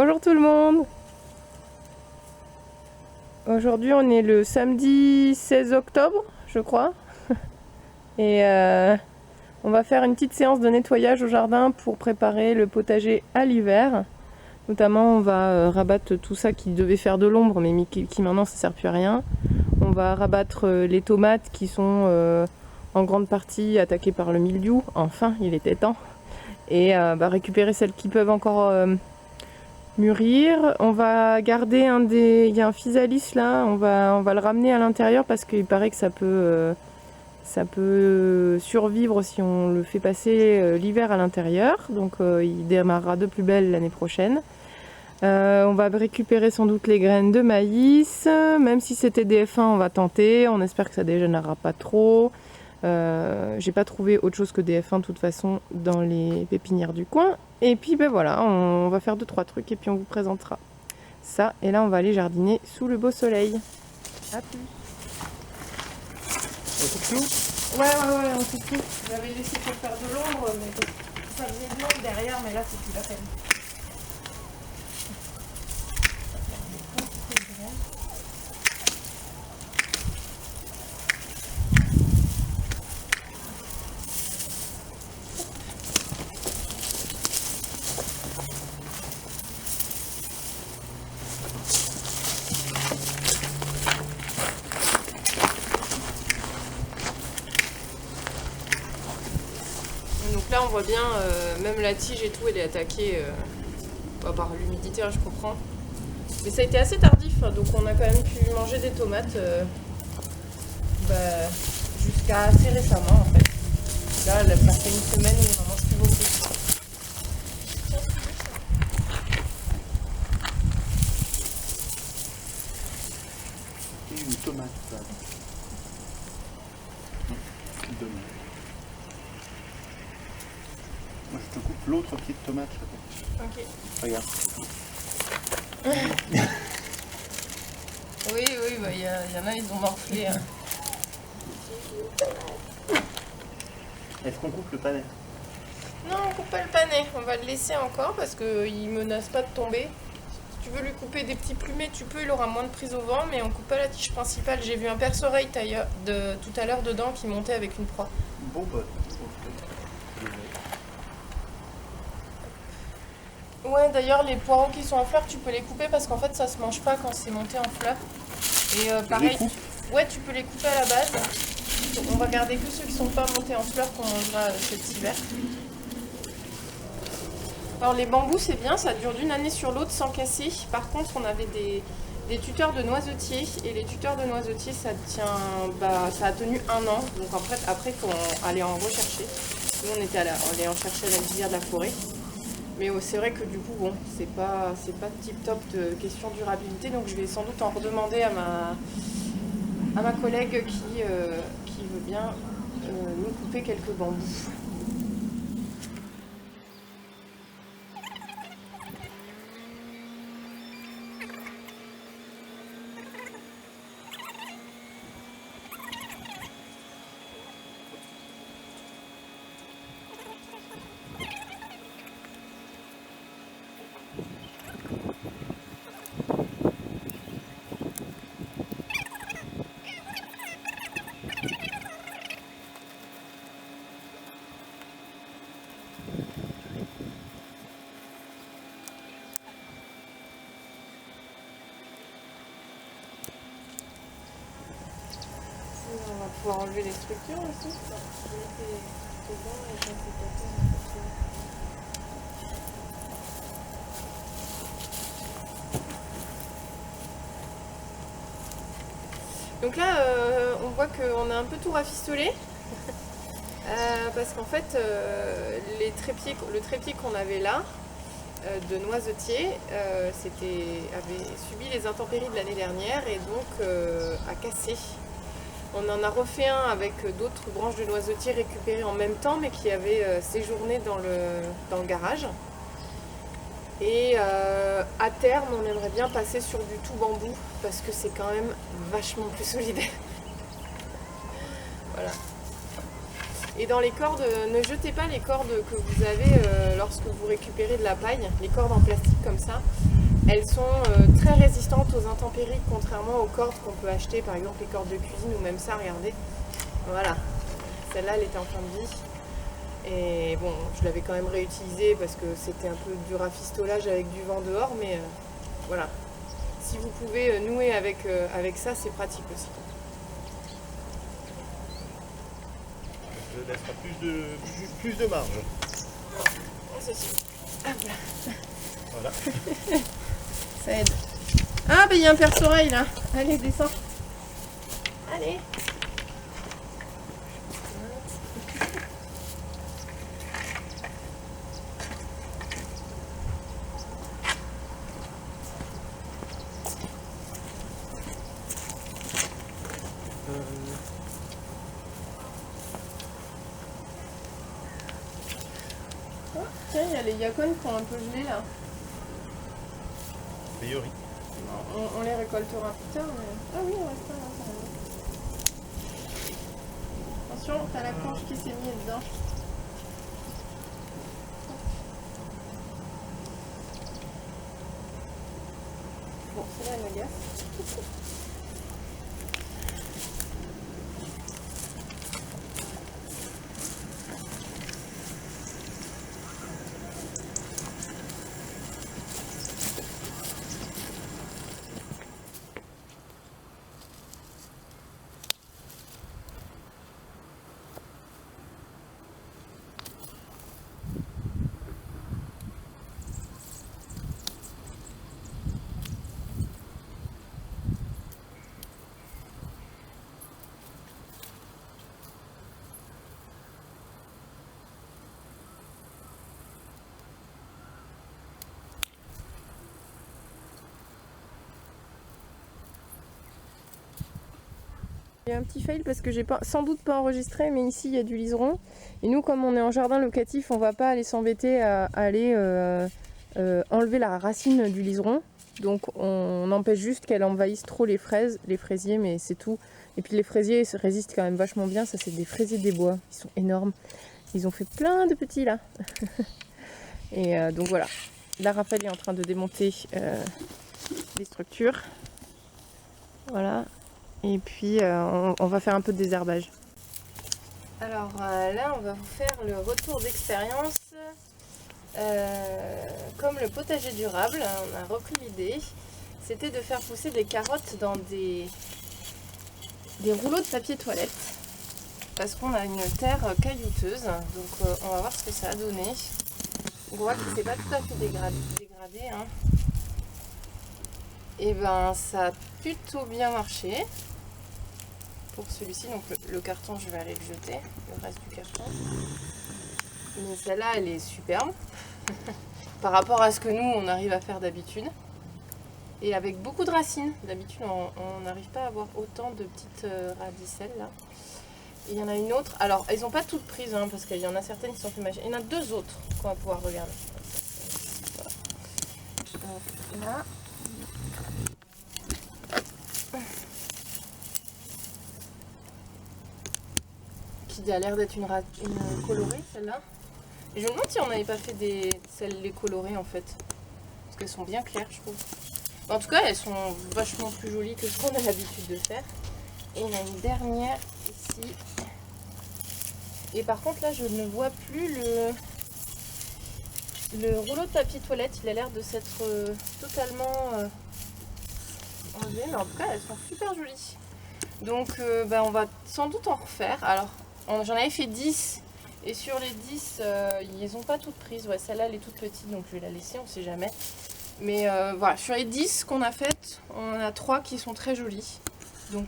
Bonjour tout le monde. Aujourd'hui on est le samedi 16 octobre je crois et on va faire une petite séance de nettoyage au jardin pour préparer le potager à l'hiver. Notamment on va rabattre tout ça qui devait faire de l'ombre mais qui maintenant ça sert plus à rien. On va rabattre les tomates qui sont en grande partie attaquées par le mildiou, enfin il était temps. Et récupérer celles qui peuvent encore mûrir. On va garder il y a un physalis là, on va le ramener à l'intérieur parce qu'il paraît que ça peut survivre si on le fait passer l'hiver à l'intérieur. Donc il démarrera de plus belle l'année prochaine. On va récupérer sans doute les graines de maïs, même si c'était des F1 on va tenter, on espère que ça dégénérera pas trop. J'ai pas trouvé autre chose que des F1 de toute façon dans les pépinières du coin. Et puis ben voilà, on va faire 2-3 trucs et puis on vous présentera ça. Et là on va aller jardiner sous le beau soleil. A plus. On coupe tout ? Ouais, on coupe tout. J'avais laissé pour faire de l'ombre, mais ça faisait de l'ombre derrière, mais là c'est plus la peine. Donc là on voit bien, même la tige et tout elle est attaquée par l'humidité, hein, je comprends. Mais ça a été assez tardif, hein, donc on a quand même pu manger des tomates jusqu'à assez récemment en fait. Là ça fait une semaine où on n'en mange plus beaucoup. Et une tomate. Donne. Moi je te coupe l'autre pied de tomate. Ok. Regarde. Oui, il y en a, ils ont morflé. Hein. Est-ce qu'on coupe le panais? Non, on coupe pas le panais, on va le laisser encore parce qu'il menace pas de tomber. Si tu veux lui couper des petits plumets, tu peux, il aura moins de prise au vent, mais on coupe pas la tige principale. J'ai vu un perce-oreille tout à l'heure dedans qui montait avec une proie. Bon bah. Ouais, d'ailleurs, les poireaux qui sont en fleurs, tu peux les couper parce qu'en fait, ça se mange pas quand c'est monté en fleurs. Et pareil, ouais, tu peux les couper à la base. On va garder que ceux qui sont pas montés en fleurs qu'on mangera cet hiver. Alors les bambous c'est bien, ça dure d'une année sur l'autre sans casser. Par contre on avait des tuteurs de noisetiers et les tuteurs de noisetiers ça a tenu 1 an. Donc après il faut aller en rechercher. Nous on était allé en chercher à la lisière de la forêt. Mais c'est vrai que du coup bon c'est pas tip top de question durabilité, donc je vais sans doute en redemander à ma collègue qui veut bien nous couper quelques bambous. On va pouvoir enlever les structures aussi. Donc là, on voit qu'on a un peu tout rafistolé. Parce qu'en fait, le trépied qu'on avait là, de noisetier, avait subi les intempéries de l'année dernière et donc a cassé. On en a refait un avec d'autres branches de noisetier récupérées en même temps mais qui avaient séjourné dans le garage. Et à terme on aimerait bien passer sur du tout bambou parce que c'est quand même vachement plus solide. Voilà. Et dans les cordes, ne jetez pas les cordes que vous avez lorsque vous récupérez de la paille, les cordes en plastique comme ça. Elles sont très résistantes aux intempéries, contrairement aux cordes qu'on peut acheter, par exemple les cordes de cuisine ou même ça, regardez. Voilà, celle-là elle était en fin de vie. Et bon, je l'avais quand même réutilisée parce que c'était un peu du rafistolage avec du vent dehors, mais voilà. Si vous pouvez nouer avec ça, c'est pratique aussi. Ça laissera plus de marge. Ceci. Ah, voilà. Voilà. Ça aide. Ah, bah il y a un perce-oreille là. Allez, descends. Allez. Oh, tiens, il y a les yacons qui ont un peu gelé là. Priori. On les récoltera plus tard, mais... Ah oui, on reste pas là, ça va. Attention, t'as la conche qui s'est mise dedans. Bon, celle-là, elle m'agace. Il y a un petit fail parce que j'ai sans doute pas enregistré, mais ici il y a du liseron. Et nous, comme on est en jardin locatif, on va pas aller s'embêter à aller enlever la racine du liseron. Donc on empêche juste qu'elle envahisse trop les fraises, les fraisiers, mais c'est tout. Et puis les fraisiers résistent quand même vachement bien. Ça, c'est des fraisiers des bois. Ils sont énormes. Ils ont fait plein de petits là. Et donc voilà. Là, Raphaël est en train de démonter les structures. Voilà. Et puis on va faire un peu de désherbage. Alors là, on va vous faire le retour d'expérience. Comme le potager durable, on a repris l'idée. C'était de faire pousser des carottes dans des rouleaux de papier toilette. Parce qu'on a une terre caillouteuse. Donc on va voir ce que ça a donné. On voit que c'est pas tout à fait dégradé hein. Et ben ça a plutôt bien marché. Pour celui-ci, donc le carton, je vais aller le jeter, le reste du carton. Mais celle-là, elle est superbe par rapport à ce que nous, on arrive à faire d'habitude. Et avec beaucoup de racines. D'habitude, on n'arrive pas à avoir autant de petites radicelles là. Et il y en a une autre. Alors, elles n'ont pas toutes prises, hein, parce qu'il y en a certaines qui sont fait mâcher. Il y en a deux autres qu'on va pouvoir regarder. Voilà. Là. Qui a l'air d'être une colorée, celle-là. Et je me demande si on n'avait pas fait les colorées en fait. Parce qu'elles sont bien claires, je trouve. En tout cas, elles sont vachement plus jolies que ce qu'on a l'habitude de faire. Et il y en a une dernière ici. Et par contre, là, je ne vois plus le rouleau de papier toilette. Il a l'air de s'être totalement enlevé. Mais en tout cas, elles sont super jolies. Donc, on va sans doute en refaire. Alors, j'en avais fait 10. Et sur les 10, ils n'ont pas toutes prises. Ouais, celle-là, elle est toute petite, donc je vais la laisser, on ne sait jamais. Mais voilà, sur les 10 qu'on a faites, on en a 3 qui sont très jolies. Donc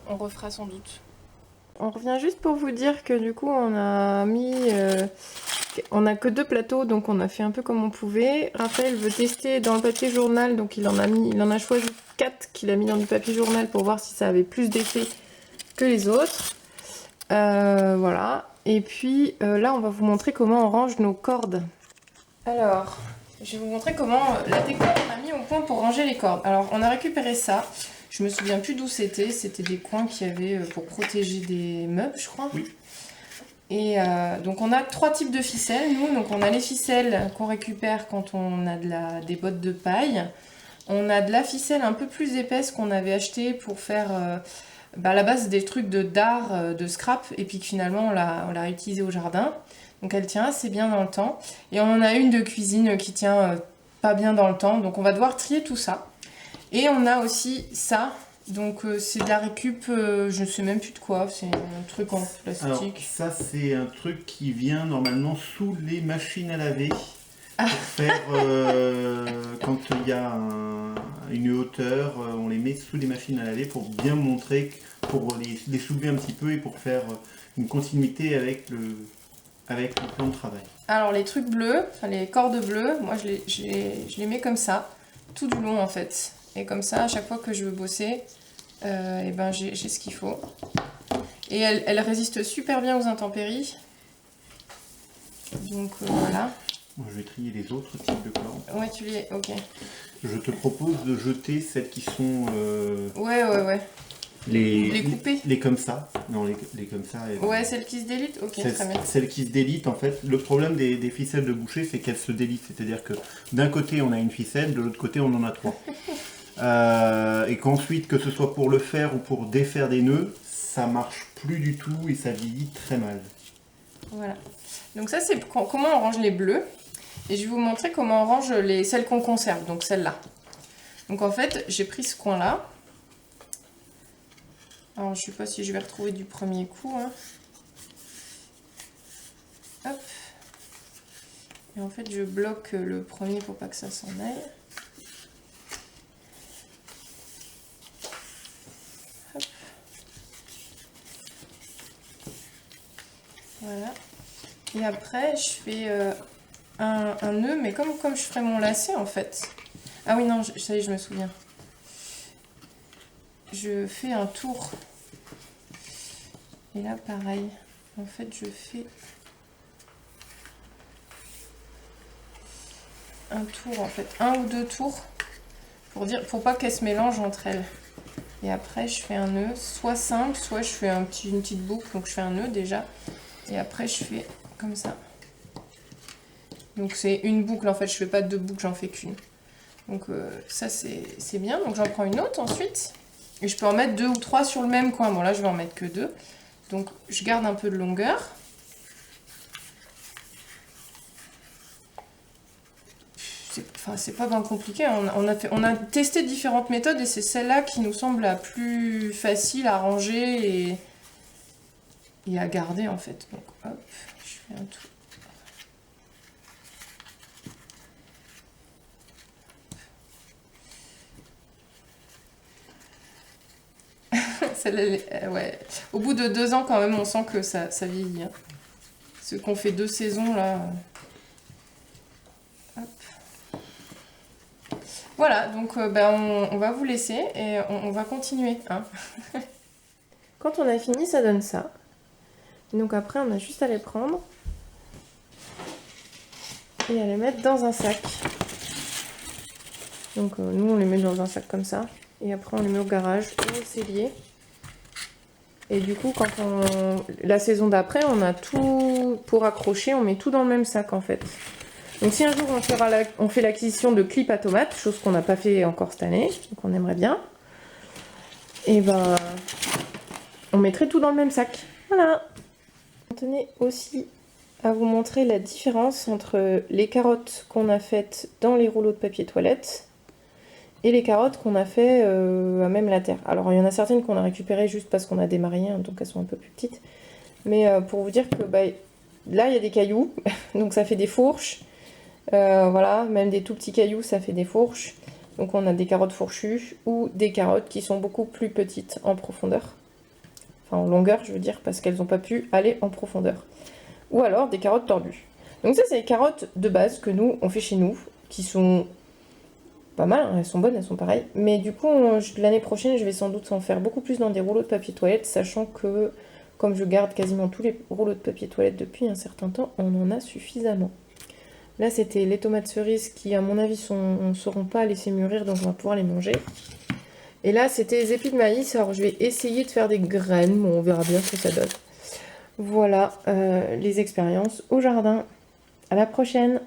on refera sans doute. On revient juste pour vous dire que du coup, on a mis... on n'a que 2 plateaux, donc on a fait un peu comme on pouvait. Raphaël veut tester dans le papier journal, donc il en a choisi 4 qu'il a mis dans du papier journal pour voir si ça avait plus d'effet que les autres. Voilà. Et puis là, on va vous montrer comment on range nos cordes. Alors, je vais vous montrer comment la technique qu'on a mis au point pour ranger les cordes. Alors, on a récupéré ça. Je me souviens plus d'où c'était. C'était des coins qu'il y avait pour protéger des meubles, je crois. Oui. Et donc on a 3 types de ficelles, nous. Donc on a les ficelles qu'on récupère quand on a des bottes de paille. On a de la ficelle un peu plus épaisse qu'on avait acheté pour faire à la base des trucs de dard, de scrap, et puis que finalement on l'a réutilisée au jardin. Donc elle tient assez bien dans le temps. Et on en a une de cuisine qui tient pas bien dans le temps, donc on va devoir trier tout ça. Et on a aussi ça. Donc c'est de la récup, je ne sais même plus de quoi, c'est un truc en plastique. Alors, ça c'est un truc qui vient normalement sous les machines à laver. Pour faire, quand il y a une hauteur, on les met sous les machines à laver pour bien montrer, pour les soulever un petit peu et pour faire une continuité avec le plan de travail. Alors les trucs bleus, enfin les cordes bleues, moi je les mets comme ça, tout du long en fait. Et comme ça, à chaque fois que je veux bosser, et ben j'ai ce qu'il faut. Et elle résiste super bien aux intempéries. Donc voilà. Moi, je vais trier les autres types de cordes. Ouais, tu les... Ok. Je te propose de jeter celles qui sont... Ouais. Les couper. Les comme ça. Non, les comme ça. Ouais, celles qui se délitent. Ok, très bien. Celles qui se délitent, en fait. Le problème des ficelles de boucher, c'est qu'elles se délitent. C'est-à-dire que d'un côté, on a une ficelle, de l'autre côté, on en a 3. Et qu'ensuite, que ce soit pour le faire ou pour défaire des nœuds, ça marche plus du tout et ça vieillit très mal. Voilà. Donc ça, c'est comment on range les bleus. Et je vais vous montrer comment on range celles qu'on conserve, donc celles-là. Donc en fait, j'ai pris ce coin-là. Alors je sais pas si je vais retrouver du premier coup. Hein. Hop. Et en fait, je bloque le premier pour pas que ça s'en aille. Hop. Voilà. Et après, je fais un nœud, mais comme je ferais mon lacet en fait. Ah oui, non, ça y est, je me souviens. Je fais un tour. Et là, pareil. En fait, je fais un tour, en fait. 1 ou 2 tours. Pour pas qu'elles se mélangent entre elles. Et après, je fais un nœud. Soit simple, soit je fais une petite boucle. Donc, je fais un nœud déjà. Et après, je fais comme ça. Donc c'est une boucle en fait, je fais pas 2 boucles, j'en fais qu'une. Donc ça c'est bien, donc j'en prends une autre ensuite. Et je peux en mettre 2 ou 3 sur le même coin, bon là je vais en mettre que 2. Donc je garde un peu de longueur. C'est pas bien compliqué, on a testé différentes méthodes et c'est celle-là qui nous semble la plus facile à ranger et à garder en fait. Donc hop, je fais un tour. Ouais. Au bout de 2 ans, quand même, on sent que ça vieillit. Hein. Ce qu'on fait 2 saisons, là. Hop. Voilà, donc on va vous laisser et on va continuer. Hein. Quand on a fini, ça donne ça. Donc après, on a juste à les prendre et à les mettre dans un sac. Donc nous, on les met dans un sac comme ça. Et après, on les met au garage ou au cellier. Et du coup, la saison d'après, on a tout pour accrocher, on met tout dans le même sac en fait. Donc si un jour on fait l'acquisition de clips à tomates, chose qu'on n'a pas fait encore cette année, donc on aimerait bien, et ben on mettrait tout dans le même sac. Voilà. Je tenais aussi à vous montrer la différence entre les carottes qu'on a faites dans les rouleaux de papier toilette et les carottes qu'on a fait à même la terre. Alors il y en a certaines qu'on a récupérées juste parce qu'on a démarré, hein, donc elles sont un peu plus petites. Mais pour vous dire que là il y a des cailloux, donc ça fait des fourches. Voilà, même des tout petits cailloux ça fait des fourches. Donc on a des carottes fourchues ou des carottes qui sont beaucoup plus petites en profondeur. Enfin en longueur je veux dire, parce qu'elles n'ont pas pu aller en profondeur. Ou alors des carottes tordues. Donc ça c'est les carottes de base que nous on fait chez nous, qui sont pas mal, hein, elles sont bonnes, elles sont pareilles. Mais du coup, l'année prochaine, je vais sans doute en faire beaucoup plus dans des rouleaux de papier toilette, sachant que, comme je garde quasiment tous les rouleaux de papier toilette depuis un certain temps, on en a suffisamment. Là, c'était les tomates cerises qui, à mon avis, ne seront pas à laisser mûrir, donc on va pouvoir les manger. Et là, c'était les épis de maïs. Alors, je vais essayer de faire des graines. Bon, on verra bien ce que ça donne. Voilà les expériences au jardin. À la prochaine!